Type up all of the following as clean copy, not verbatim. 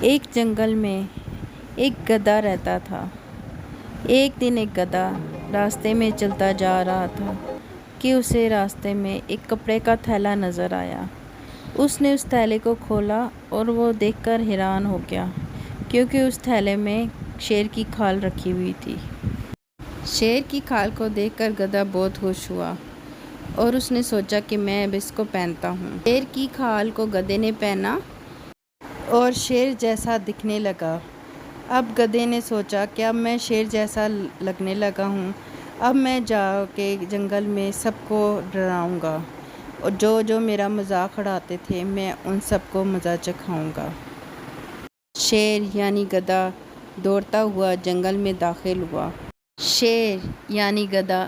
ایک جنگل میں ایک گدھا رہتا تھا۔ ایک دن ایک گدھا راستے میں چلتا جا رہا تھا کہ اسے راستے میں ایک کپڑے کا تھیلا نظر آیا۔ اس نے اس تھیلے کو کھولا اور وہ دیکھ کر حیران ہو گیا کیونکہ اس تھیلے میں شیر کی کھال رکھی ہوئی تھی۔ شیر کی کھال کو دیکھ کر گدھا بہت خوش ہوا اور اس نے سوچا کہ میں اب اس کو پہنتا ہوں۔ شیر کی کھال کو گدھے نے پہنا اور شیر جیسا دکھنے لگا۔ اب گدھے نے سوچا کہ اب میں شیر جیسا لگنے لگا ہوں، اب میں جا کے جنگل میں سب کو ڈراؤں گا اور جو میرا مذاق اڑاتے تھے میں ان سب کو مزہ چکھاؤں گا۔ شیر یعنی گدھا دوڑتا ہوا جنگل میں داخل ہوا۔ شیر یعنی گدھا،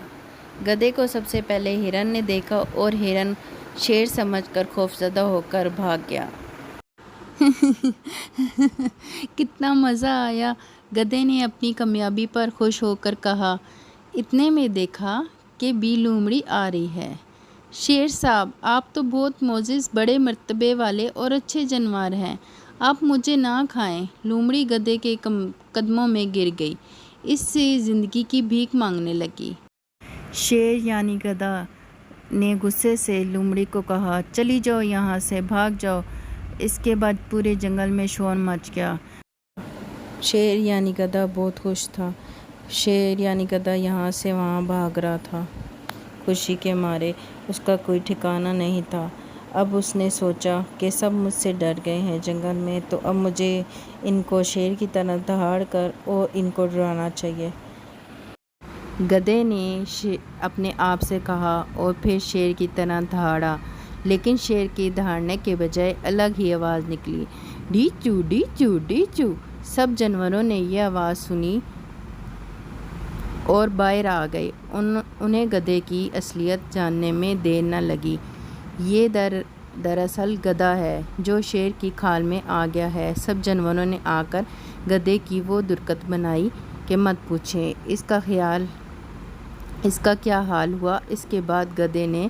گدھے کو سب سے پہلے ہرن نے دیکھا اور ہرن شیر سمجھ کر خوفزدہ ہو کر بھاگ گیا۔ کتنا مزہ آیا، گدھے نے اپنی کامیابی پر خوش ہو کر کہا۔ اتنے میں دیکھا کہ بی لومڑی آ رہی ہے۔ شیر صاحب، آپ تو بہت معزز، بڑے مرتبے والے اور اچھے جانور ہیں، آپ مجھے نہ کھائیں۔ لومڑی گدھے کے قدموں میں گر گئی، اس سے زندگی کی بھیک مانگنے لگی۔ شیر یعنی گدھا نے غصے سے لومڑی کو کہا، چلی جاؤ یہاں سے، بھاگ جاؤ۔ اس کے بعد پورے جنگل میں شور مچ گیا۔ شیر یعنی گدھا بہت خوش تھا۔ شیر یعنی گدھا یہاں سے وہاں بھاگ رہا تھا، خوشی کے مارے اس کا کوئی ٹھکانہ نہیں تھا۔ اب اس نے سوچا کہ سب مجھ سے ڈر گئے ہیں جنگل میں، تو اب مجھے ان کو شیر کی طرح دہاڑ کر اور ان کو ڈرانا چاہیے۔ گدھے نے اپنے آپ سے کہا اور پھر شیر کی طرح دہاڑا، لیکن شیر کے دہاڑنے کے بجائے الگ ہی آواز نکلی، ڈیچو ڈیچو ڈیچو۔ سب جانوروں نے یہ آواز سنی اور باہر آ گئے۔ انہیں گدھے کی اصلیت جاننے میں دیر نہ لگی۔ یہ دراصل گدھا ہے جو شیر کی کھال میں آ گیا ہے۔ سب جانوروں نے آ کر گدھے کی وہ درگت بنائی کہ مت پوچھیں اس کا کیا حال ہوا۔ اس کے بعد گدھے نے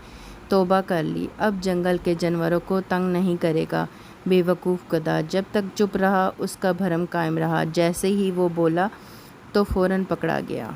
توبہ کر لی، اب جنگل کے جانوروں کو تنگ نہیں کرے گا۔ بے وقوف گدھا جب تک چپ رہا اس کا بھرم قائم رہا، جیسے ہی وہ بولا تو فوراً پکڑا گیا۔